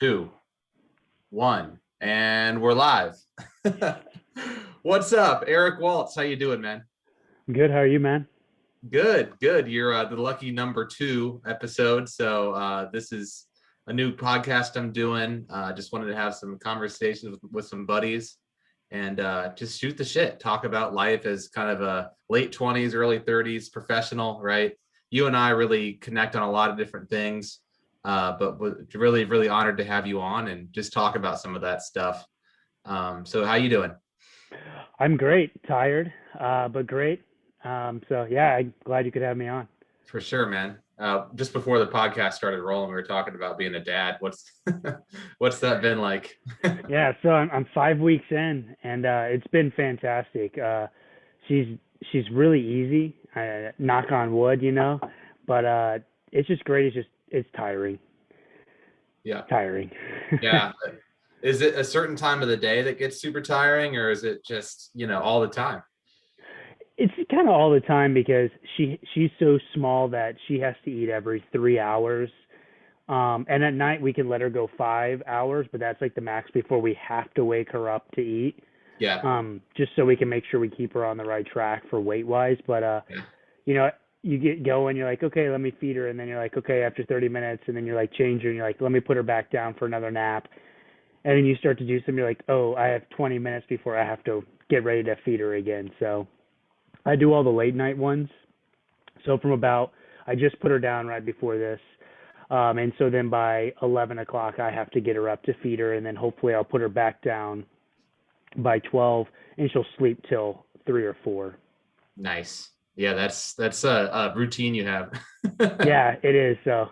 2, 1, and we're live. What's up, Erick Walts? How you doing, man? Good. How are you, man? Good, good. You're the lucky number 2 episode. So this is a new podcast I'm doing. Just wanted to have some conversations with some buddies and just shoot the shit. Talk about life as kind of a late 20s, early 30s professional, right? You and I really connect on a lot of different things. But really, really honored to have you on and just talk about some of that stuff. So how you doing? I'm great. Tired, but great. So yeah, I'm glad you could have me on. For sure, man. Just before the podcast started rolling, we were talking about being a dad. What's what's that been like? Yeah, so I'm 5 weeks in, and it's been fantastic. She's she's really easy. Knock on wood, but it's just great. It's tiring. Yeah, Tiring. yeah. Is it a certain time of the day that gets super tiring, or is it just all the time? It's kind of all the time because she's so small that she has to eat every 3 hours. And at night we can let her go 5 hours, but that's like the max before we have to wake her up to eat. Yeah, Just so we can make sure we keep her on the right track for weight wise. But yeah, you know, you get going, you're like, okay, let me feed her, and then you're like, okay, after 30 minutes, and then you're like, change her, and you're like, let me put her back down for another nap, and then you start to do something, you're like, oh, I have 20 minutes before I have to get ready to feed her again. So I do all the late night ones. So I just put her down right before this. And so then by 11 o'clock, I have to get her up to feed her, and then hopefully I'll put her back down by 12, and she'll sleep till 3 or 4. nice. Yeah, that's a routine you have. Yeah, it is. So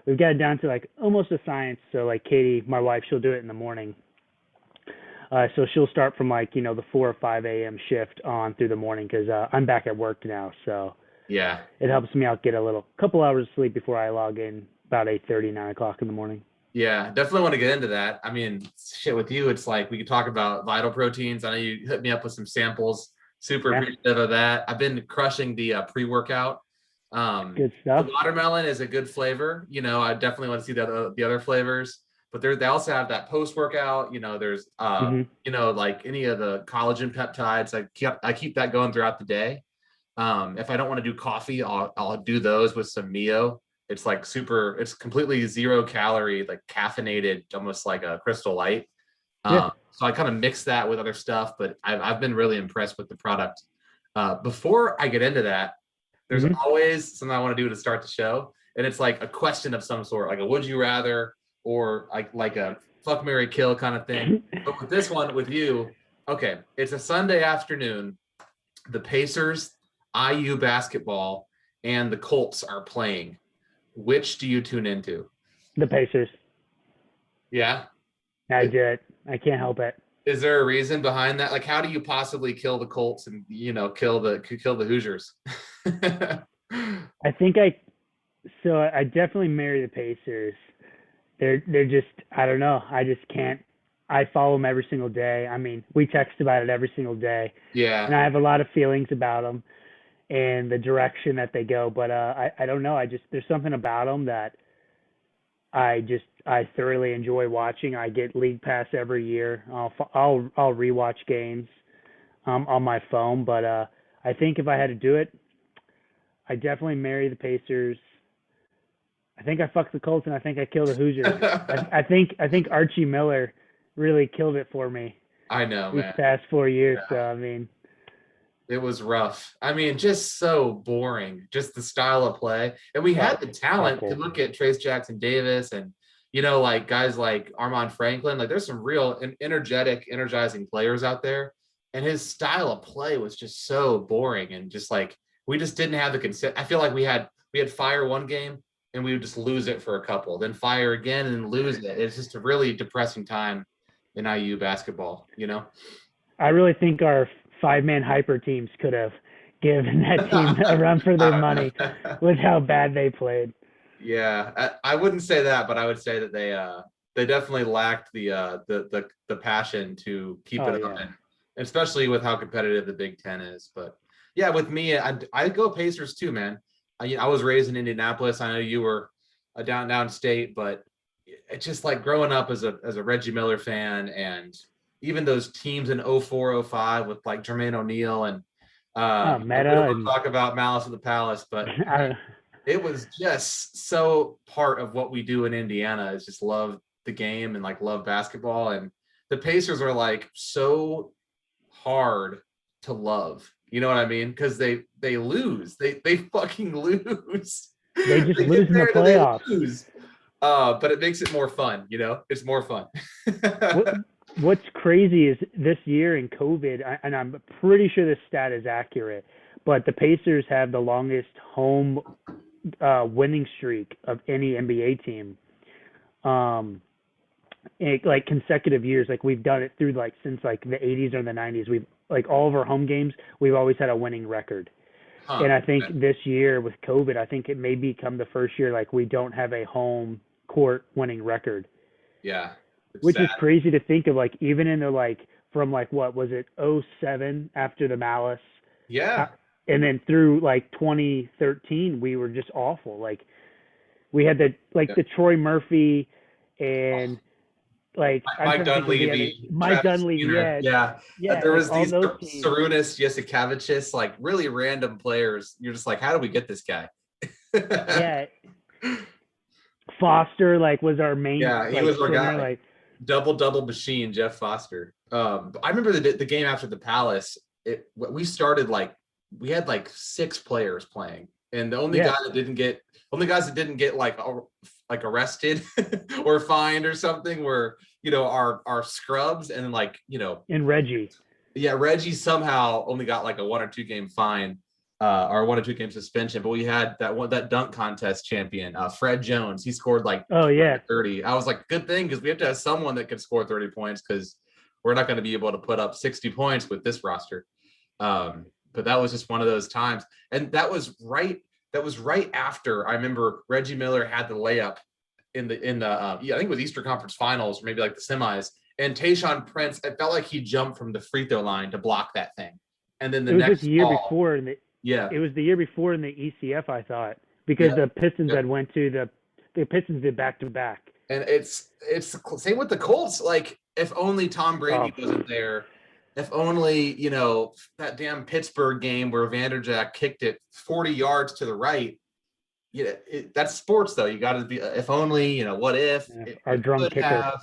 we've got it down to like almost a science. So like Katie, my wife, she'll do it in the morning. So she'll start from like the 4 or 5 a.m. shift on through the morning because I'm back at work now. So Yeah. it helps me out get a couple hours of sleep before I log in about 8:30, 9 o'clock in the morning. Yeah, definitely want to get into that. I mean, shit, with you, it's like we could talk about vital proteins. I know you hit me up with some samples. Super Yeah, appreciative of that. I've been crushing the pre-workout. good The stuff. watermelon is a good flavor. I definitely want to see the other flavors. But they also have that post-workout. There's Hmm. like any of the collagen peptides. I keep that going throughout the day. If I don't want to do coffee, I'll do those with some Mio. It's like it's completely 0 calorie, like caffeinated, almost like a Crystal Light. Yeah. So I kind of mix that with other stuff, but I've been really impressed with the product. Before I get into that, there's Hmm. always something I want to do to start the show, and it's like a question of some sort, like a would you rather, or like a fuck, marry, kill kind of thing. But with this one, with you, okay, it's a Sunday afternoon. The Pacers, IU basketball, and the Colts are playing. Which do you tune into? The Pacers. Yeah. I do it. I can't help it. Is there a reason behind that? Like, how do you possibly kill the Colts and kill the Hoosiers? I think I definitely marry the Pacers. They're just, I don't know. I just can't. I follow them every single day. I mean, we text about it every single day, and Yeah, I have a lot of feelings about them and the direction that they go. But I don't know. There's something about them that I thoroughly enjoy watching. I get League Pass every year. I'll rewatch games on my phone. But I think if I had to do it, I definitely marry the Pacers. I think I fucked the Colts, and I think I killed the Hoosiers. I think Archie Miller really killed it for me I know, these man. past 4 years. So Yeah. I mean, It was rough. I mean, just so boring, just the style of play. And we had oh, the talent to awful. look at Trace Jackson Davis and, like guys like Armand Franklin. Like there's some real energetic, energizing players out there. And his style of play was just so boring and just like we just didn't have the consent. I feel like we had fire one game and we would just lose it for a couple, then fire again and lose it. It's just a really depressing time in IU basketball. I really think our 5-man hyper teams could have given that team a run for their money with how bad they played. Yeah, I wouldn't say that, but I would say that they definitely lacked the passion to keep Oh it up, yeah. and especially with how competitive the Big Ten is. But yeah, with me, I go Pacers too, man. I was raised in Indianapolis. I know you were a down state, but it's just like growing up as a Reggie Miller fan, and even those teams in 04, 05 with like Jermaine O'Neal and we don't Meta want and to talk about Malice at the Palace, but I, it was just so part of what we do in Indiana is just love the game and like love basketball. And the Pacers are like so hard to love. You know what I mean? Because they lose. They fucking lose. they just They lose get in the there and they playoffs. lose. But it makes it more fun, you know? It's more fun. What what's crazy is this year in COVID, and I'm pretty sure this stat is accurate, but the Pacers have the longest home winning streak of any NBA team. Like consecutive years, like we've done it through like since like the 80s or the 90s. We've like all of our home games, we've always had a winning record. And I think this year with COVID, I think it may become the first year like we don't have a home court winning record, Yeah. which Sad. is crazy to think of. Like even in the like from like what was it 07 after the Malice, Yeah. and then through like 2013 we were just awful. Like we had Yeah. the Troy Murphy and like Mike Dunleavy, Mike Travis Dunleavy, Skinner. Yeah. yeah, There like was all these those teams. Sarunas, Jasikevičius, like really random players. You're just like, how do we get this guy? Yeah, Foster like was our main Yeah, he like was our center. guy. Like Double machine, Jeff Foster. I remember the game after the Palace. We started like we had like 6 players playing, and the only yeah, guy that didn't get like arrested or fined or something were our scrubs, and like and Reggie. yeah, Reggie somehow only got like a 1 or 2 game fine, or 1 or 2 game suspension. But we had that dunk contest champion, Fred Jones. He scored like Oh yeah, 30. I was like, good thing, because we have to have someone that can score 30 points, because we're not going to be able to put up 60 points with this roster. But that was just one of those times, and that was right after I remember Reggie Miller had the layup in the I think it was Eastern Conference Finals, or maybe like the semis. And Tayshaun Prince, it felt like he jumped from the free throw line to block that thing. And then it was like the year before, and yeah, it was the year before in the ECF. I thought because the Pistons had went to the Pistons did back to back. And it's same with the Colts. Like, if only Tom Brady wasn't there. If only, that damn Pittsburgh game where Vanderjagt kicked it 40 yards to the right. Yeah, that's sports, though. You got to be, if only, what if. Yeah, our drunk kicker.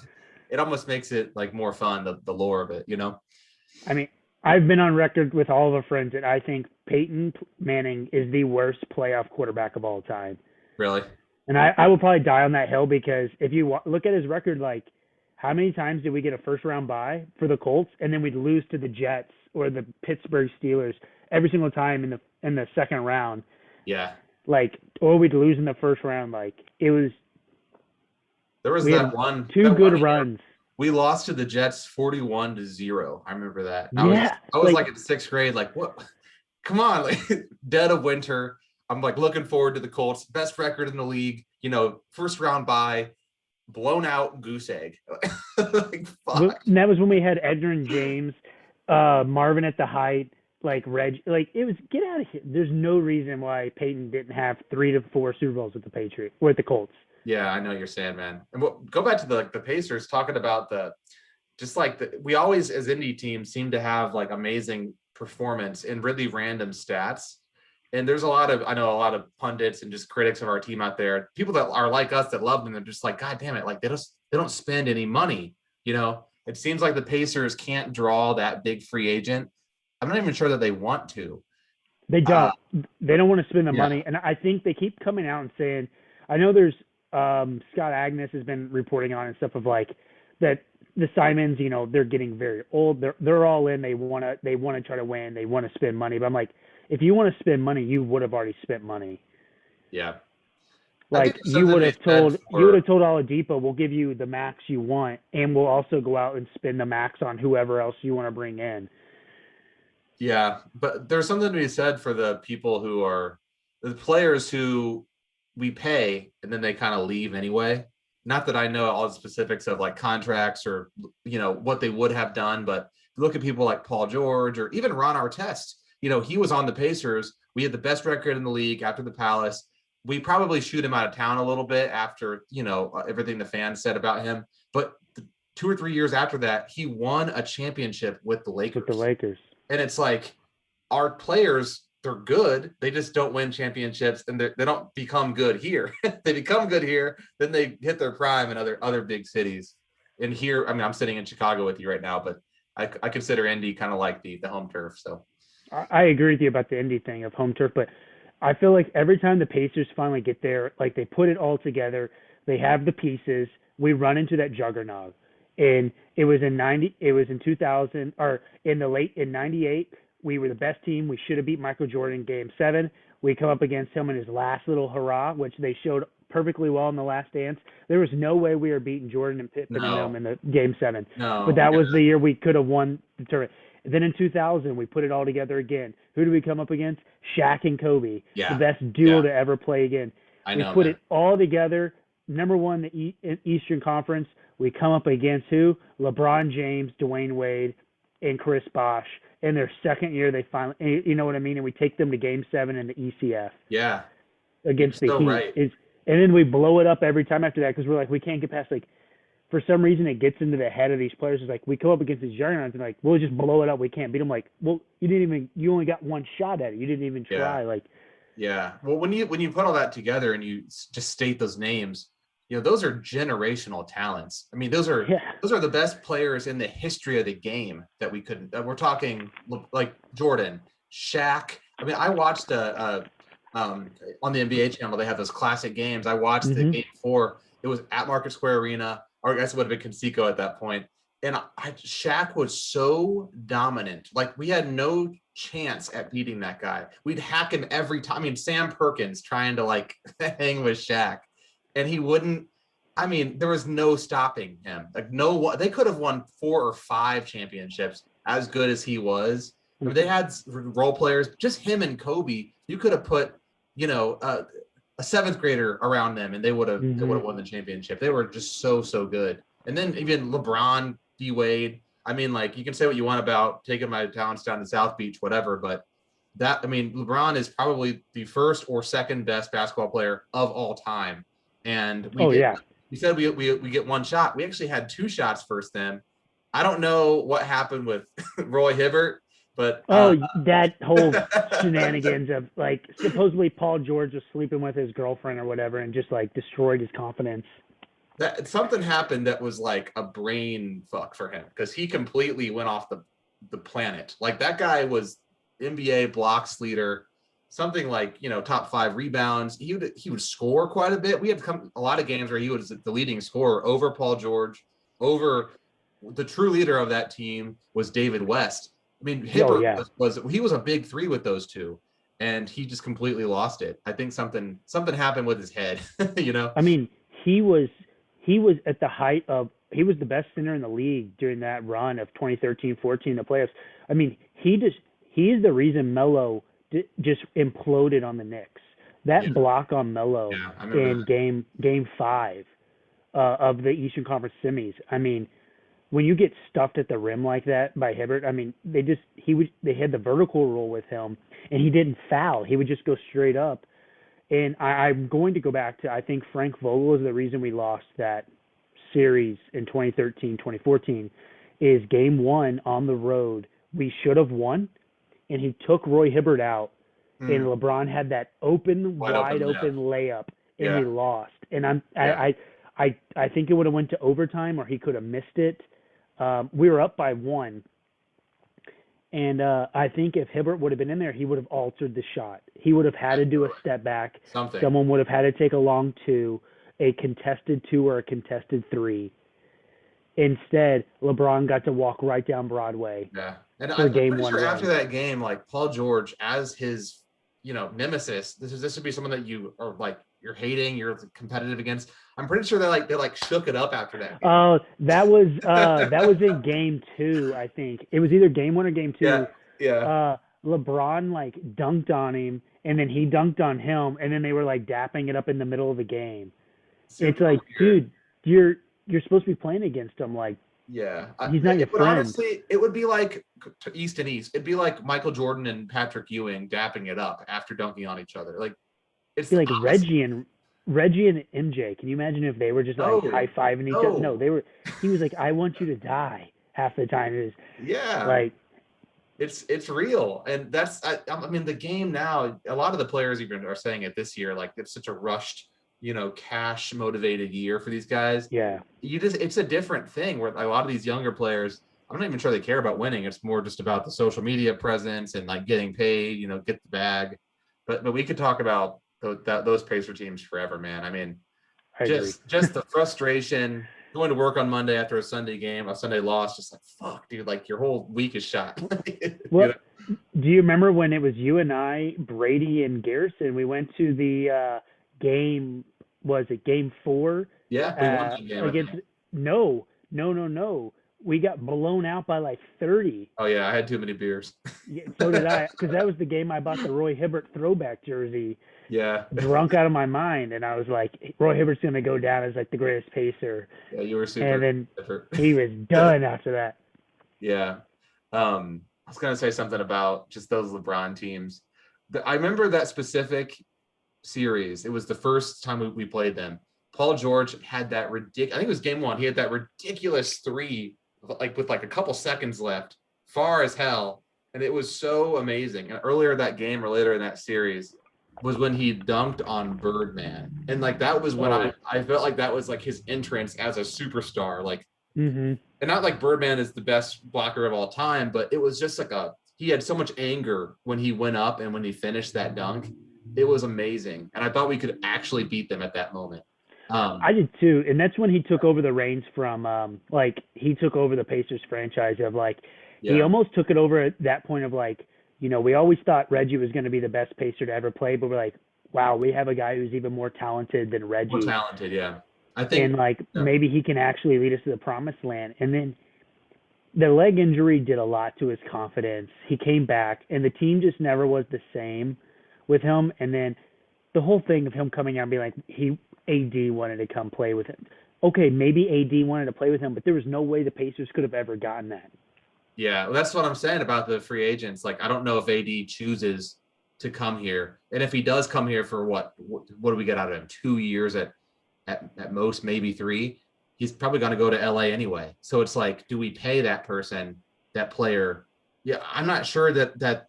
It almost makes it like more fun, the lore of it, I mean, I've been on record with all of our friends that I think Peyton Manning is the worst playoff quarterback of all time. Really? And I will probably die on that hill, because if you look at his record, like how many times did we get a first round bye for the Colts, and then we'd lose to the Jets or the Pittsburgh Steelers every single time in the second round? Yeah. Like, or we'd lose in the first round. Like it was. There was that two good one runs. We lost to the Jets 41-0. I remember that. Yeah, I was like in 6th grade, like, what? Come on, like dead of winter. I'm like looking forward to the Colts, best record in the league, first round bye, blown out goose egg. Like, fuck. And that was when we had Edgerrin James, Marvin at the height, like Reg. Like it was, get out of here. There's no reason why Peyton didn't have 3 to 4 Super Bowls with the Colts. Yeah, I know you're saying, man. And go back to the Pacers, talking about we always as indie teams seem to have like amazing performance and really random stats. And there's I know a lot of pundits and just critics of our team out there, people that are like us that love them. They're just like, God damn it, like they don't spend any money. It seems like the Pacers can't draw that big free agent. I'm not even sure that they want to. They don't. They don't want to spend the money, and I think they keep coming out and saying. I know there's Scott Agnes has been reporting on and stuff of like that the Simons, they're getting very old. They're all in. They want to try to win. They want to spend money. But I'm like, if you want to spend money, you would have already spent money. Yeah. Like you would have told Oladipo, we'll give you the max you want, and we'll also go out and spend the max on whoever else you want to bring in. Yeah, but there's something to be said for the people who are the players who we pay and then they kind of leave anyway. Not that I know all the specifics of like contracts or what they would have done, but look at people like Paul George or even Ron Artest. He was on the Pacers. We had the best record in the league after the Palace. we probably shoot him out of town a little bit after, everything the fans said about him. But 2 or 3 years after that, he won a championship with the Lakers. And it's like, our players, they're good. They just don't win championships, and they don't become good here. They become good here, then they hit their prime in other big cities. And here, I mean, I'm sitting in Chicago with you right now, but I consider Indy kind of like the home turf. So I agree with you about the Indy thing of home turf, but I feel like every time the Pacers finally get there, like they put it all together, they have the pieces, we run into that juggernaut. And it was in 2000, or in 98, we were the best team. We should have beat Michael Jordan in Game 7. We come up against him in his last little hurrah, which they showed perfectly well in the Last Dance. There was no way we were beating Jordan and Pippen and them in the Game 7. No, but that was the year we could have won the tournament. Then in 2000, we put it all together again. Who do we come up against? Shaq and Kobe, the best duo to ever play again. We put it all together. Number one, the Eastern Conference. We come up against who? LeBron James, Dwayne Wade, and Chris Bosh. In their second year, they finally, you know what I mean? And we take them to Game 7 in the ECF. Yeah. Against the Heat. Right. And then we blow it up every time after that because we're like, we can't get past, like, for some reason it gets into the head of these players. It's like, we come up against these juggernauts and like, we'll just blow it up. We can't beat them. Like, well, you only got one shot at it. You didn't even try. Well, when you put all that together and you just state those names, those are generational talents. I mean, those are the best players in the history of the game that we couldn't. We're talking like Jordan, Shaq. I mean, I watched on the NBA channel. They have those classic games. I watched the Game 4. It was at Market Square Arena, or I guess it would have been Conseco at that point. And Shaq was so dominant. Like, we had no chance at beating that guy. We'd hack him every time. I mean, Sam Perkins trying to like hang with Shaq. And he wouldn't. I mean, there was no stopping him. Like, they could have won 4 or 5 championships as good as he was. I mean, they had role players, just him and Kobe. You could have put, a 7th grader around them, and they would have won the championship. They were just so good. And then even LeBron, D Wade. I mean, like, you can say what you want about taking my talents down to South Beach, whatever, but LeBron is probably the first or second best basketball player of all time. And we said we get one shot. We actually had 2 shots first then. I don't know what happened with Roy Hibbert, but that whole shenanigans of, like, supposedly Paul George was sleeping with his girlfriend or whatever and just like destroyed his confidence. That something happened that was like a brain fuck for him, because he completely went off the planet. Like, that guy was NBA blocks leader. Something like, top 5 rebounds. He would score quite a bit. We had a lot of games where he was the leading scorer over Paul George. Over the true leader of that team was David West. I mean, Hibbert was a big 3 with those 2, and he just completely lost it. I think something happened with his head. I mean, he was at the height of. He was the best center in the league during that run of 2013-14, the playoffs. I mean, he is the reason Melo just imploded on the Knicks. That block on Melo in game 5 of the Eastern Conference semis. I mean, when you get stuffed at the rim like that by Hibbert, I mean, they had the vertical rule with him, and he didn't foul. He would just go straight up. And I'm going to go back to, I think Frank Vogel is the reason we lost that series in 2013-2014, is game 1 on the road. We should have won. And he took Roy Hibbert out, and LeBron had that wide open layup, and we lost. And I think it would have went to overtime, or he could have missed it. We were up by 1, and I think if Hibbert would have been in there, he would have altered the shot. He would have had to do a step back. Someone would have had to take a long 2, a contested 2 or a contested 3. Instead, LeBron got to walk right down Broadway. Yeah. And I'm pretty sure after that game, like, Paul George as his, nemesis, this would be someone that you are like, you're hating, you're competitive against. I'm pretty sure they shook it up after that game. Oh, that was in game 2, I think. It was either game 1 or game 2. Yeah. LeBron dunked on him, and then he dunked on him, and then they were dapping it up in the middle of the game. It's like, dude, you're supposed to be playing against him. Like, yeah, he's not your friend. Honestly, it would be like East and East. It'd be like Michael Jordan and Patrick Ewing dapping it up after dunking on each other. Like, It's See, the like opposite. Reggie and MJ. Can you imagine if they were just like No, high fiving each other? No, no, they were. He was like, "I want you to die." Half the time is yeah. like, It's real, and I mean the game now. A lot of the players even are saying it this year. Like it's such a rushed, cash motivated year for these guys. yeah, It's a different thing where a lot of these younger players. I'm not even sure they care about winning. It's more just about the social media presence and like getting paid. Get the bag. But we could talk about those Pacer teams forever, man. I mean, I agree. just the frustration going to work on Monday after a Sunday game, a Sunday loss, just like fuck, dude, like your whole week is shot. you Well, know? do you remember when it was you and I, Brady and Garrison? We went to the game. Was it game 4? Yeah, we won that game, I Against think. no, no, no, no. We got blown out by like 30. Oh yeah, I had too many beers. Yeah, so did I, because that was the game I bought the Roy Hibbert throwback jersey, Yeah, drunk out of my mind, and I was like, Roy Hibbert's gonna go down as like the greatest pacer, yeah, you were and super then different. he was done after that. Yeah. I was gonna say something about just those LeBron teams. I remember that specific series. It was the first time we played them. Paul George had that ridiculous. I think it was game 1. He had that ridiculous three, like with like a couple seconds left, far as hell, and it was so amazing. And earlier that game or later in that series was when he dunked on Birdman, and like that was when I Oh, I felt like that was like his entrance as a superstar. Like, mm-hmm. and not like Birdman is the best blocker of all time, but it was just like he had so much anger when he went up and when he finished that dunk. It was amazing, and I thought we could actually beat them at that moment. I Um, did too, and that's when he took over the reins from like he took over the Pacers franchise of like he yeah, almost took it over at that point of like, we always thought Reggie was going to be the best Pacer to ever play, but we're like, wow, we have a guy who's even more talented than more Reggie, talented. Yeah, I and think. like Yeah, maybe he can actually lead us to the promised land. And then the leg injury did a lot to his confidence. He came back, and the team just never was the same with him. And then the whole thing of him coming out and being like AD wanted to come play with him. Okay, maybe AD wanted to play with him, but there was no way the Pacers could have ever gotten that. yeah. Well, that's what I'm saying about the free agents. Like, I don't know if AD chooses to come here, and if he does come here for what do we get out of him? 2 years at most, maybe 3. He's probably going to go to LA anyway. So it's like, do we pay that person, that player? Yeah, I'm not sure that the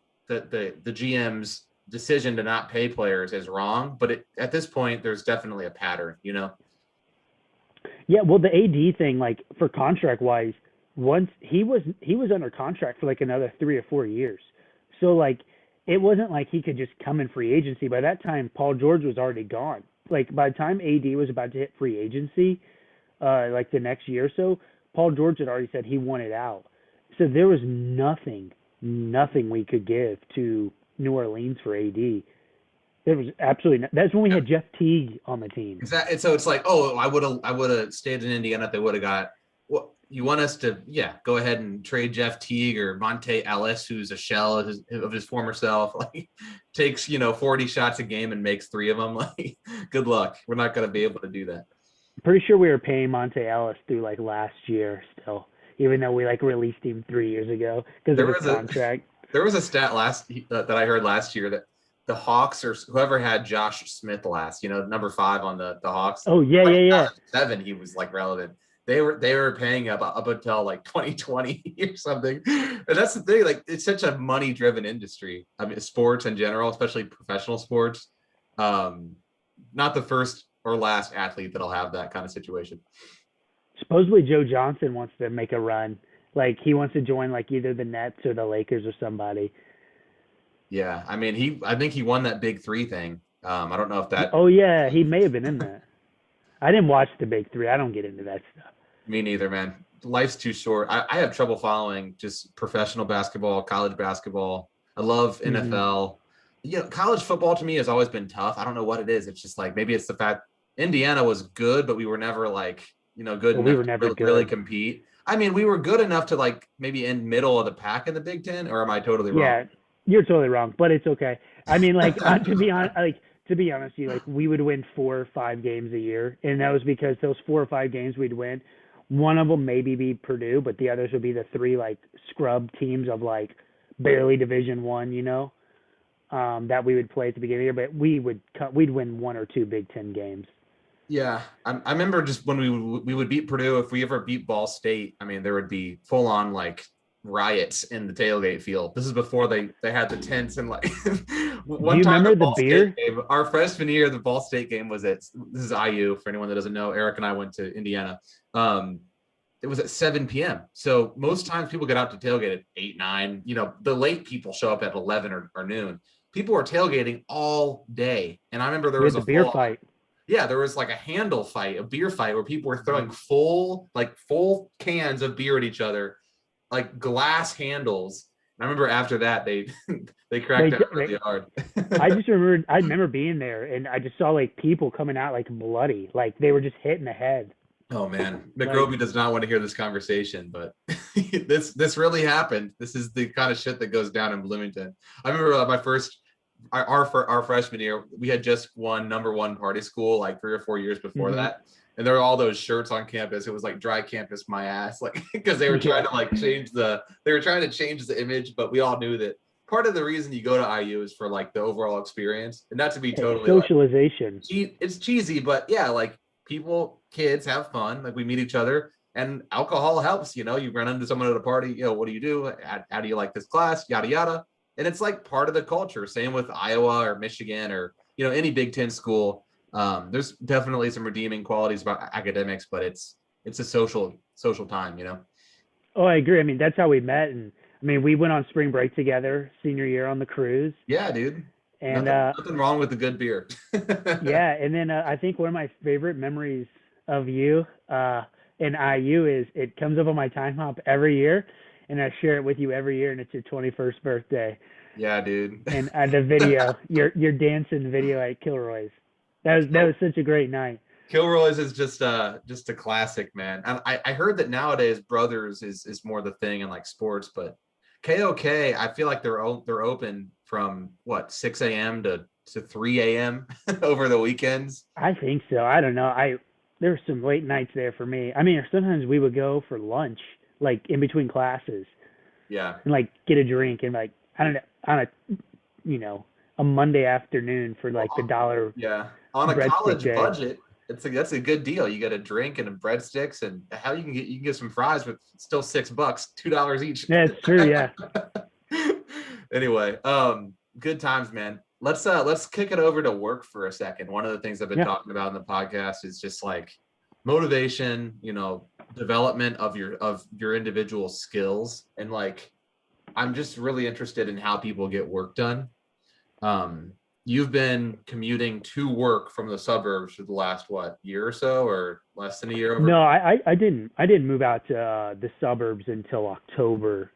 GM's decision to not pay players is wrong, but at this point, there's definitely a pattern. Yeah, well, the AD thing, like for contract wise, once he was under contract for like another 3 or 4 years, so like it wasn't like he could just come in free agency. By that time, Paul George was already gone. Like by the time AD was about to hit free agency, like the next year or so, Paul George had already said he wanted out. So there was nothing we could give to New Orleans for AD. There was absolutely no, that's when we had Jeff Teague on the team. Exactly. So it's like, oh, I would have stayed in Indiana if they would have got what you want us to. Yeah, go ahead and trade Jeff Teague or Monte Ellis, who's a shell of his former self. Like takes 40 shots a game and makes 3 of them. Like, good luck. We're not going to be able to do that. Pretty sure we were paying Monte Ellis through like last year still, even though we like released him 3 years ago because of There his was a contract. there was a stat that I heard last year that the Hawks or whoever had Josh Smith last, number 5 on the Hawks, Oh yeah, by yeah, yeah. 2007 he was like relevant. They were paying up until like 2020 or something, and that's the thing. Like it's such a money driven industry. I mean, sports in general, especially professional sports. Um, Not the first or last athlete that'll have that kind of situation. Supposedly Joe Johnson wants to make a run. Like he wants to join like either the Nets or the Lakers or somebody. Yeah, I mean, I think he won that big 3 thing. I don't know if that. Oh yeah, he may have been in that. I didn't watch the Big Three. I don't get into that stuff. Me neither, man. Life's too short. I have trouble following just professional basketball, college basketball. I love Hmm. NFL. College football to me has always been tough. I don't know what it is. It's just like maybe it's the fact Indiana was good, but we were never like, good Well, we enough were to never really good. compete. I mean, we were good enough to like maybe end middle of the pack in the Big Ten, or am I totally wrong? Yeah, you're totally wrong, but it's okay. I mean, like to be honest, with you like we would win 4 or 5 games a year, and that was because those 4 or 5 games we'd win. One of them maybe be Purdue, but the others would be the 3 like scrub teams of like barely Division 1. that we would play at the beginning of the year, but we'd win one or two Big Ten games. Yeah, I remember just when we would beat Purdue. If we ever beat Ball State, I mean, there would be full on like riots in the tailgate field. This is before they had the tents and like Do one you time the remember the Ball State beer? game. Our freshman year, the Ball State game was at this is IU for anyone that doesn't know. Eric and I went to Indiana. It was at 7 p.m. So most times people get out to tailgate at 8, 9. You know, the late people show up at 11 or noon. People are tailgating all day. And I remember there We was had a the beer full fight. yeah, there was like a handle fight, a beer fight where people were throwing full cans of beer at each other, like glass handles. And I remember after that they cracked down really hard. I remember being there and I just saw like people coming out like bloody, like they were just hit in the head. Oh man, Like, McRoby does not want to hear this conversation, but this really happened. This is the kind of shit that goes down in Bloomington. I remember our freshman year, we had just won #1 party school like 3 or 4 years before that, and there were all those shirts on campus. It was like dry campus my ass, like because they were trying to like change the image, but we all knew that part of the reason you go to IU is for like the overall experience, and not to be totally socialization. Like, it's cheesy, but yeah, like kids have fun, like we meet each other. And alcohol helps, you know, you run into someone at a party, you know, what do you do? How do you like this class? Yada, yada. And it's like part of the culture. Same with Iowa or Michigan or, you know, any Big Ten school. There's definitely some redeeming qualities about academics, but it's a social time, you know? Oh, I agree. I mean, that's how we met. And I mean, we went on spring break together senior year on the cruise. Yeah, dude. And nothing wrong with the good beer. yeah. And then I think one of my favorite memories of you in IU is it comes up on my time hop every year. And I share it with you every year, and it's your 21st birthday. Yeah, dude. And the video, your dancing video at Kilroy's. That was such a great night. Kilroy's is just a classic, man. And I heard that nowadays Brothers is more the thing in like sports, but KOK, I feel like they're open from what 6 a.m. to 3 a.m. over the weekends. I think so. I don't know. There were some late nights there for me. I mean, sometimes we would go for lunch, like in between classes. Yeah. And like get a drink and like I don't know on a Monday afternoon for like the $1. Yeah. On a college budget, that's a good deal. You get a drink and a breadsticks, and how you can get some fries with still $6, $2 each. Yeah, it's true. Yeah. Anyway, good times, man. Let's kick it over to work for a second. One of the things I've been talking about in the podcast is just like motivation, you know, development of your individual skills, and like I'm just really interested in how people get work done. You've been commuting to work from the suburbs for the last year or so, or less than a year? No, I didn't move out to the suburbs until October.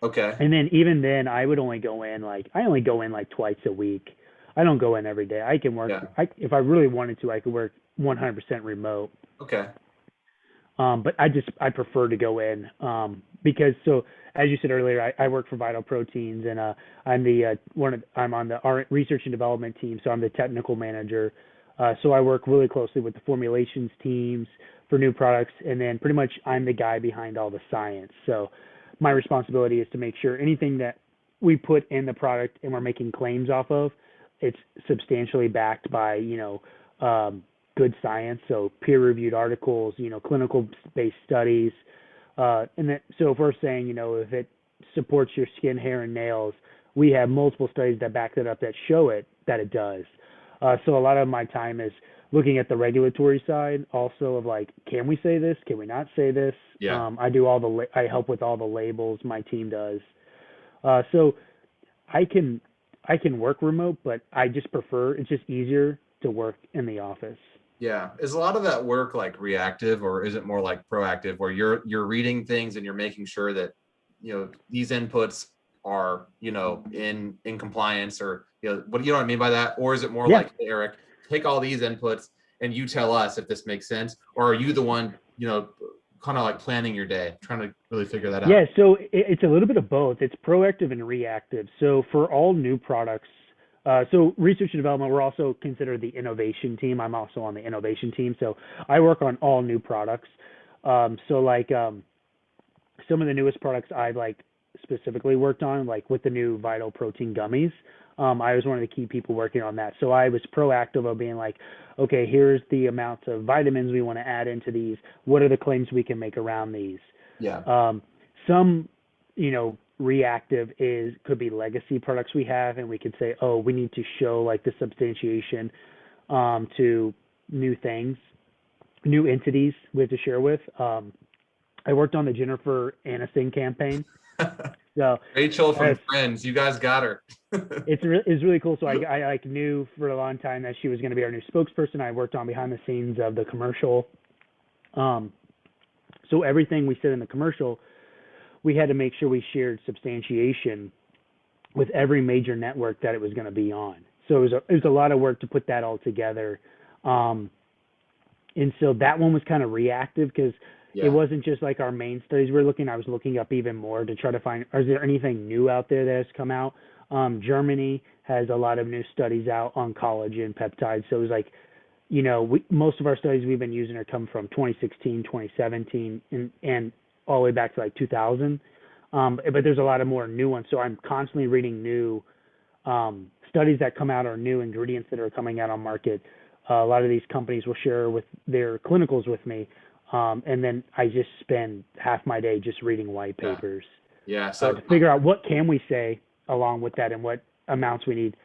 Okay. And then even then, I only go in like twice a week. I don't go in every day. I can work. Yeah. If I really wanted to, I could work 100% remote. Okay. But I prefer to go in because as you said earlier, I work for Vital Proteins, and I'm on the research and development team, so I'm the technical manager. So I work really closely with the formulations teams for new products, and then pretty much I'm the guy behind all the science. So my responsibility is to make sure anything that we put in the product and we're making claims off of, it's substantially backed by good science, so peer-reviewed articles, clinical-based studies, and that. So if we're saying, if it supports your skin, hair, and nails, we have multiple studies that back that up that show that it does. So a lot of my time is looking at the regulatory side, also of like, can we say this? Can we not say this? Yeah. I help with all the labels. My team does. So I can work remote, but I just prefer. It's just easier to work in the office. Yeah. Is a lot of that work like reactive, or is it more like proactive, where you're reading things and you're making sure that, these inputs are, in compliance, or, what you know what I mean by that? Or is it more like, hey, Eric, take all these inputs and you tell us if this makes sense? Or are you the one, kind of like planning your day, trying to really figure that out? Yeah. So it's a little bit of both. It's proactive and reactive. So for all new products, so research and development, we're also considered the innovation team. I'm also on the innovation team. So I work on all new products. So like some of the newest products I've like specifically worked on, like with the new Vital Protein gummies. I was one of the key people working on that. So I was proactive of being like, okay, here's the amounts of vitamins we want to add into these. What are the claims we can make around these? Yeah. Some, reactive could be legacy products we have, and we could say, oh, we need to show like the substantiation to new things, new entities we have to share with. I worked on the Jennifer Aniston campaign. So Rachel from Friends, you guys got her. it's really cool. So I like knew for a long time that she was going to be our new spokesperson. I worked on behind the scenes of the commercial. So everything we said in the commercial, we had to make sure we shared substantiation with every major network that it was going to be on. So it was a lot of work to put that all together. And so that one was kind of reactive because it wasn't just like our main studies I was looking up even more to try to find, is there anything new out there that has come out? Germany has a lot of new studies out on collagen peptides. So it was like, most of our studies we've been using are come from 2016, 2017, and all the way back to like 2000. But there's a lot of more new ones. So I'm constantly reading new studies that come out or new ingredients that are coming out on market. A lot of these companies will share with their clinicals with me. And then I just spend half my day just reading white papers. Yeah. So to figure out what can we say along with that and what amounts we need.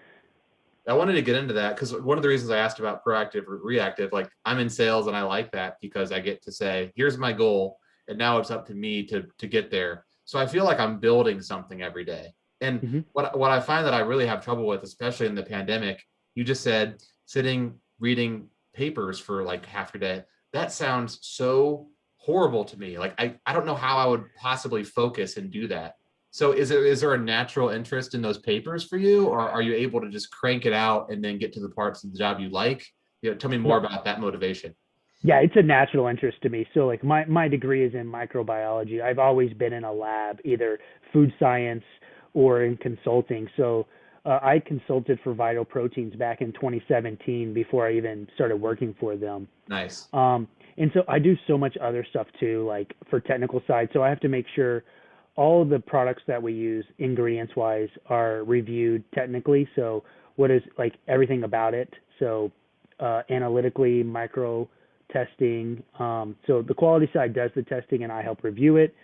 I wanted to get into that because one of the reasons I asked about proactive or reactive, like I'm in sales and I like that because I get to say, here's my goal. And now it's up to me to get there. So I feel like I'm building something every day. And what I find that I really have trouble with, especially in the pandemic, you just said sitting, reading papers for like half your day. That sounds so horrible to me. Like I don't know how I would possibly focus and do that. So is there a natural interest in those papers for you, or are you able to just crank it out and then get to the parts of the job you like? Tell me more about that motivation. Yeah, it's a natural interest to me. So like my degree is in microbiology. I've always been in a lab, either food science or in consulting. So I consulted for Vital Proteins back in 2017 before I even started working for them. Nice. And so I do so much other stuff too, like for technical side. So I have to make sure all the products that we use ingredients wise are reviewed technically. So what is like everything about it. So analytically, micro testing. So the quality side does the testing and I help review it.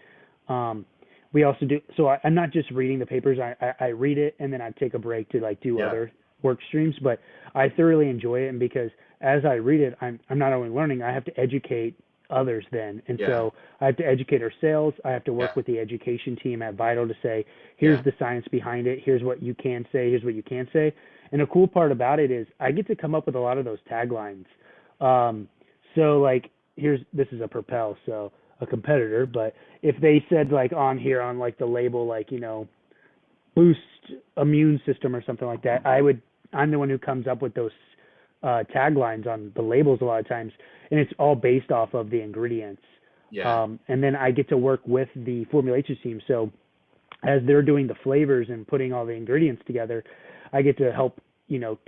We also do, so I'm not just reading the papers. I read it and then I take a break to like do other work streams, but I thoroughly enjoy it. And because as I read it, I'm not only learning, I have to educate others then. And so I have to educate our sales. I have to work with the education team at Vital to say, here's the science behind it. Here's what you can say. Here's what you can't say. And the cool part about it is I get to come up with a lot of those taglines. So like this is a Propel, so a competitor, but if they said like on here on like the label, like, boost immune system or something like that, I'm the one who comes up with those taglines on the labels a lot of times, and it's all based off of the ingredients. And then I get to work with the formulation team. So as they're doing the flavors and putting all the ingredients together, I get to help,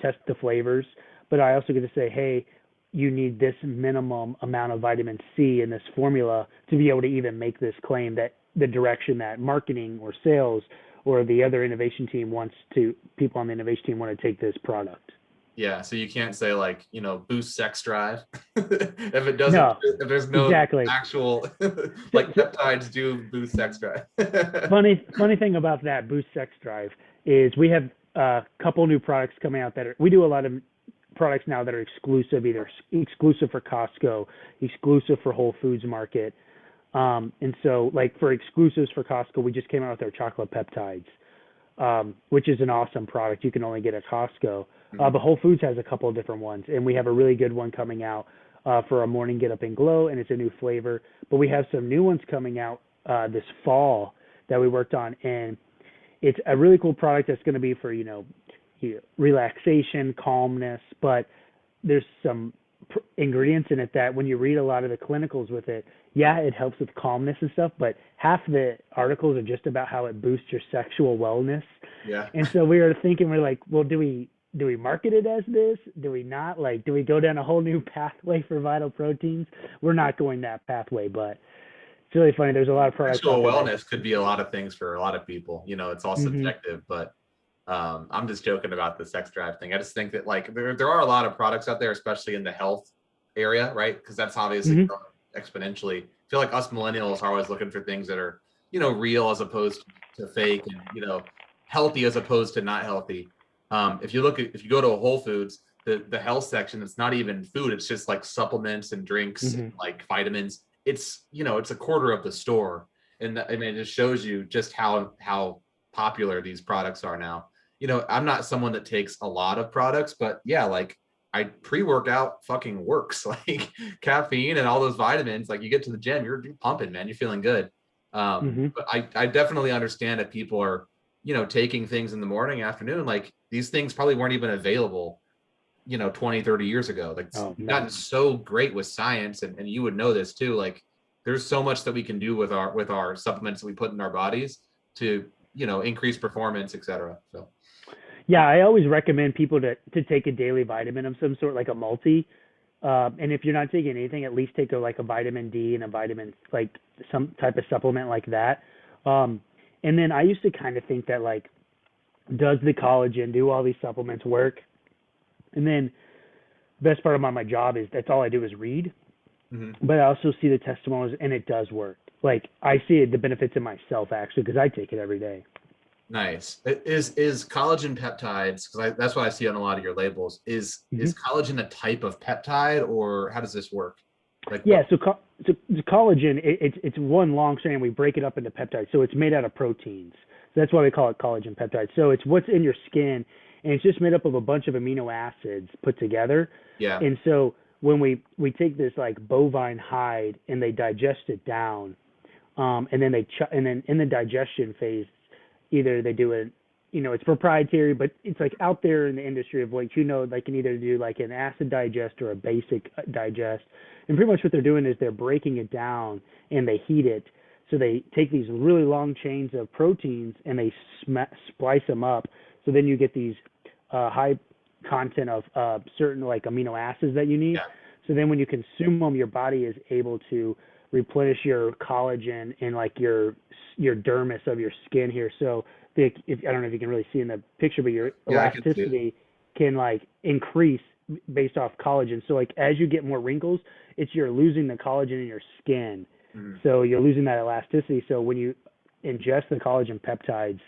test the flavors, but I also get to say, hey, you need this minimum amount of vitamin C in this formula to be able to even make this claim that the direction that marketing or sales or the other innovation team people on the innovation team want to take this product. Yeah, so you can't say like, boost sex drive if it doesn't, if there's no actual like peptides do boost sex drive. funny thing about that boost sex drive is we have a couple new products coming out we do a lot of products now that are exclusive, either exclusive for Costco, exclusive for Whole Foods Market. And so like for exclusives for Costco, we just came out with our chocolate peptides, which is an awesome product you can only get at Costco. But Whole Foods has a couple of different ones, and we have a really good one coming out for a morning get up and glow, and it's a new flavor. But we have some new ones coming out this fall that we worked on, and it's a really cool product that's going to be for, relaxation, calmness, but there's some ingredients in it that when you read a lot of the clinicals with it, it helps with calmness and stuff, but half the articles are just about how it boosts your sexual wellness. And so we were thinking, we're like, well, do we market it as this? Do we not? Like, do we go down a whole new pathway for Vital Proteins? We're not going that pathway, but It's really funny. There's a lot of products Sexual out there that. wellness could be a lot of things for a lot of people. It's all Hmm. subjective, but I'm just joking about the sex drive thing. I just think that like there are a lot of products out there, especially in the health area, right? Because that's obviously Hmm. growing exponentially. I feel like us millennials are always looking for things that are, real as opposed to fake, and healthy as opposed to not healthy. If you go to a Whole Foods, the health section, it's not even food, it's just like supplements and drinks and Hmm. like vitamins. It's a quarter of the store. And I mean, it just shows you just how popular these products are now. I'm not someone that takes a lot of products, but yeah, like I pre-workout fucking works. Like caffeine and all those vitamins, like you get to the gym, you're pumping, man, you're feeling good. Hmm. But I definitely understand that people are, taking things in the morning, afternoon. Like these things probably weren't even available, 20, 30 years ago. Like Oh we've no. gotten so great with science, and you would know this too. Like there's so much that we can do with our supplements that we put in our bodies to, increase performance, etc. So Yeah, I always recommend people to take a daily vitamin of some sort, like a multi. And if you're not taking anything, at least take like a vitamin D and a vitamin, like some type of supplement like that. Um, and then I used to kind of think that like, does the collagen, do all these supplements work? And then best part about my job is that's all I do is read, mhm. but I also see the testimonials and it does work. Like I see the benefits in myself actually because I take it every day. Nice. Is collagen peptides, because that's what I see on a lot of your labels. Is Hmm. collagen a type of peptide, or how does this work? Like Yeah, what? so the collagen, it's one long strand. We break it up into peptides, so it's made out of proteins. So that's why we call it collagen peptides. So it's what's in your skin, and it's just made up of a bunch of amino acids put together. Yeah. And so when we take this like bovine hide and they digest it down, and then and then in the digestion phase, either they do it, it's proprietary, but it's like out there in the industry of like, they can either do like an acid digest or a basic digest. And pretty much what they're doing is they're breaking it down and they heat it. So they take these really long chains of proteins and they splice them up. So then you get these high content of certain like amino acids that you need. Yeah. So then when you consume them, your body is able to replenish your collagen in like your dermis of your skin here. So if I don't know if you can really see in the picture, but your Yeah, I can see it. elasticity can like increase based off collagen. So like as you get more wrinkles, you're losing the collagen in your skin. Mhm. So you're losing that elasticity. So when you ingest the collagen peptides,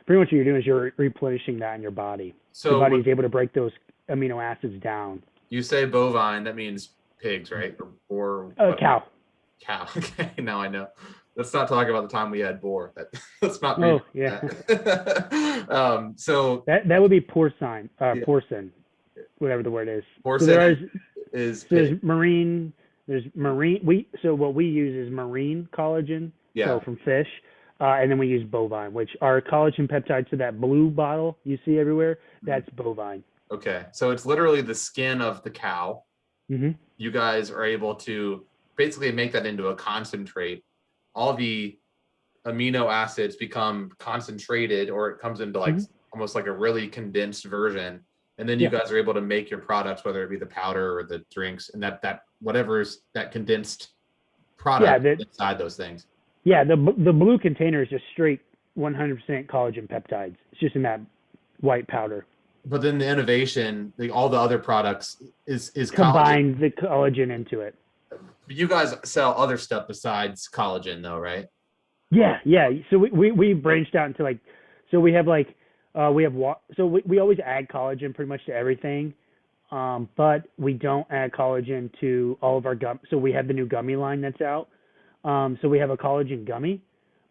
pretty much what you're doing is you're replenishing that in your body. Your So body when is able to break those amino acids down. you say bovine, that means pigs, right? Or what? Cow. Cow. Okay, now I know. Let's not talk about the time we had boar. Let's not be Oh yeah. that. So That would be porcine, yeah, porcine, whatever the word is. So porcine there is is so pig. there's marine. So what we use is marine collagen, so Yeah. from fish, and then we use bovine, which are collagen peptides. So that blue bottle you see everywhere, Mhm. that's bovine. Okay. So it's literally the skin of the cow. Hmm. You guys are able to basically make that into a concentrate. All the amino acids become concentrated, or it comes into like Hmm. almost like a really condensed version. And then you Yeah, guys are able to make your products, whether it be the powder or the drinks, and that whatever's that condensed yeah, product inside those things. the blue container is just straight 100% collagen peptides. It's just in that white powder. But then the innovation, all the other products is collagen. Combine the collagen into it. You guys sell other stuff besides collagen, though, right? Yeah, yeah. So we branched out into like, so we have like, so we always add collagen pretty much to everything, but we don't add collagen to all of our gum. So we have the new gummy line that's out. So we have a collagen gummy,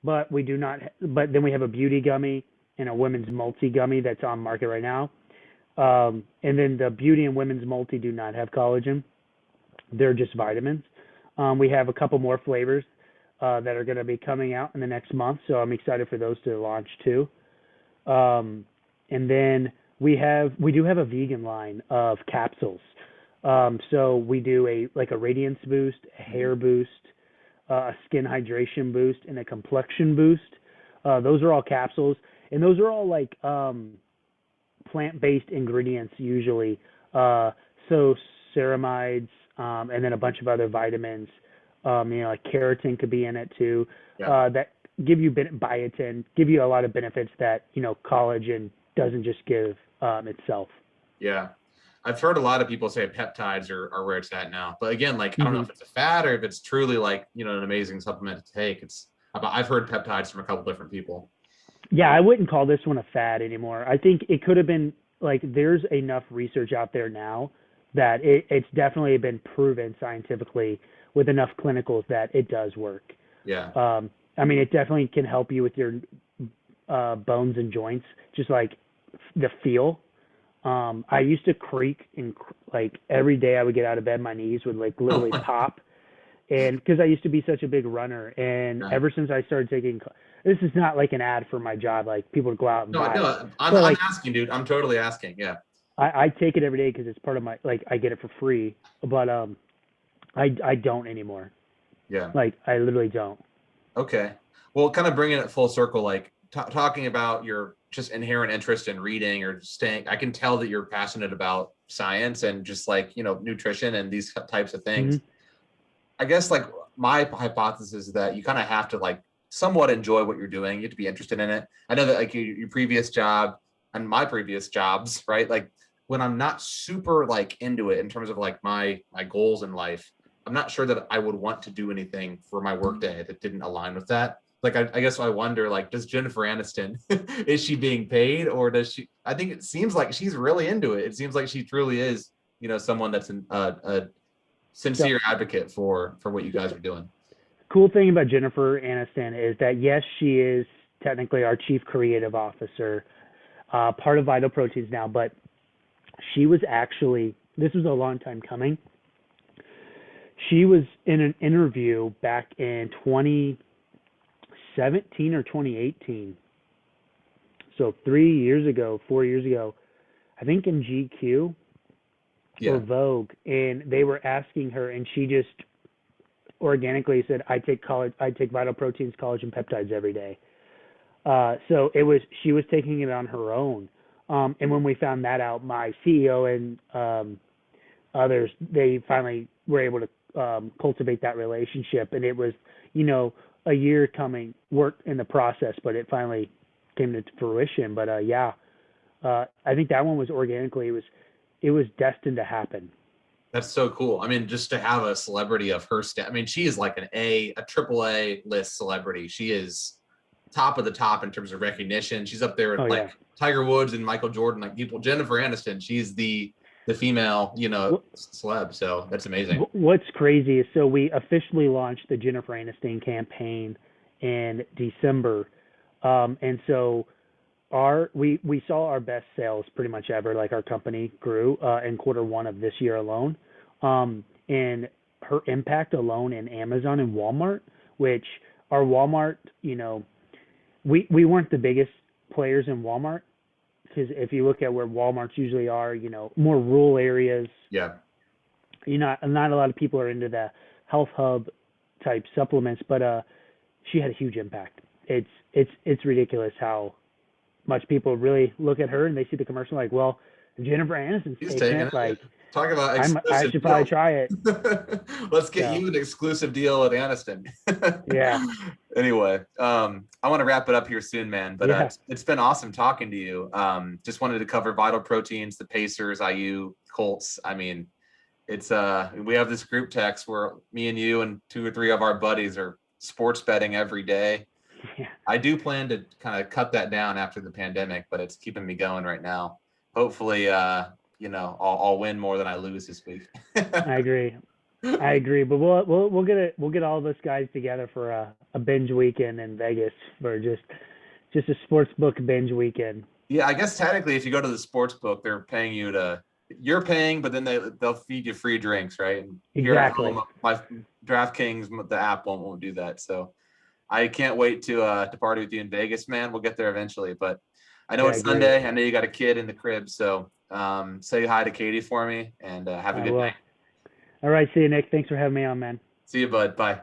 but we do not. But then we have a beauty gummy and a women's multi gummy that's on market right now. And then the beauty and women's multi do not have collagen. They're just vitamins. We have a couple more flavors that are going to be coming out in the next month, so I'm excited for those to launch too. Um, and then we do have a vegan line of capsules. So we do a radiance boost, a hair boost, a skin hydration boost, and a complexion boost. Those are all capsules, and those are all like plant-based ingredients usually. So ceramides, and then a bunch of other vitamins, Like keratin could be in it too. Yeah. That give you biotin, give you a lot of benefits that collagen doesn't just give itself. Yeah. I've heard a lot of people say peptides are where it's at now. But again, like I don't know Hmm. if it's a fad or if it's truly like, an amazing supplement to take. I've heard peptides from a couple different people. Yeah, I wouldn't call this one a fad anymore. I think it could have been like there's enough research out there now that it's definitely been proven scientifically with enough clinicals that it does work. Yeah. I mean, it definitely can help you with your bones and joints, just like the feel. I used to creak and like every day I would get out of bed, my knees would like Oh literally my, pop. And because I used to be such a big runner, and yeah. ever since I started taking, this is not like an ad for my job, like people to go out and No, buy it, no, I'm but I'm like asking, dude. I'm totally asking. Yeah. I take it every day because it's part of my like I get it for free, but I don't anymore. Yeah. Like I literally don't. Okay. Well, kind of bringing it full circle, like talking about your just inherent interest in reading or staying, I can tell that you're passionate about science and just like, nutrition and these types of things. Hmm. I guess like my hypothesis is that you kind of have to like somewhat enjoy what you're doing. You have to be interested in it. I know that like your previous job and my previous jobs, right? Like when I'm not super like into it in terms of like my goals in life, I'm not sure that I would want to do anything for my workday that didn't align with that. Like I guess I wonder, like, does Jennifer Aniston is she being paid or does she? I think it seems like she's really into it. It seems like she truly is, someone that's a So, sincere advocate for what you so guys are doing. cool thing about Jennifer Aniston is that yes, she is technically our chief creative officer, part of Vital Proteins now, but she was actually this was a long time coming. She was in an interview back in 2017 or 2018. So 3 years ago, 4 years ago, I think in GQ or Yeah. Vogue, and they were asking her, and she just organically said, I take Vital Proteins, collagen, peptides every day." So she was taking it on her own. And when we found that out, my CEO and others, they finally were able to cultivate that relationship, and it was, a year coming work in the process, but it finally came to fruition. But yeah, I think that one was organically. It was destined to happen. That's so cool. I mean, just to have a celebrity of her I mean, she is like a triple A list celebrity. She is top of the top in terms of recognition. She's up there Oh with like yeah. Tiger Woods and Michael Jordan, like people. Jennifer Aniston, she's the female, celeb. So that's amazing. What's crazy is so we officially launched the Jennifer Aniston campaign in December, and so we saw our best sales pretty much ever. Like our company grew in quarter 1 of this year alone, and her impact alone in Amazon and Walmart, which our Walmart, we weren't the biggest players in Walmart because if you look at where Walmarts usually are, more rural areas, Yeah. not a lot of people are into the health hub type supplements, but she had a huge impact. It's ridiculous how much people really look at her and they see the commercial like, well, Jennifer Aniston's He's taking taking it, it. Yeah. like Talk about I exclusive should probably deals. try it. Let's get So you an exclusive deal with Aniston. yeah, Anyway, I want to wrap it up here soon, man. But yeah, it's been awesome talking to you. Just wanted to cover Vital Proteins, the Pacers, IU, Colts. I mean, it's we have this group text where me and you and 2 or 3 of our buddies are sports betting every day. yeah. I do plan to kind of cut that down after the pandemic, but it's keeping me going right now. Hopefully, I'll win more than I lose this week. I agree. I agree. But we'll get all of us guys together for a binge weekend in Vegas for just a sports book binge weekend. Yeah, I guess technically, if you go to the sports book, they're paying you you're paying, but then they'll feed you free drinks, right? And here at Exactly. home, my DraftKings, the app won't do that. So I can't wait to party with you in Vegas, man. We'll get there eventually. But I know Yeah, I it's agree. Sunday. I know you got a kid in the crib, so say hi to Katie for me and have a I good night. will. All right. See you, Nick. Thanks for having me on, man. See you, bud. Bye.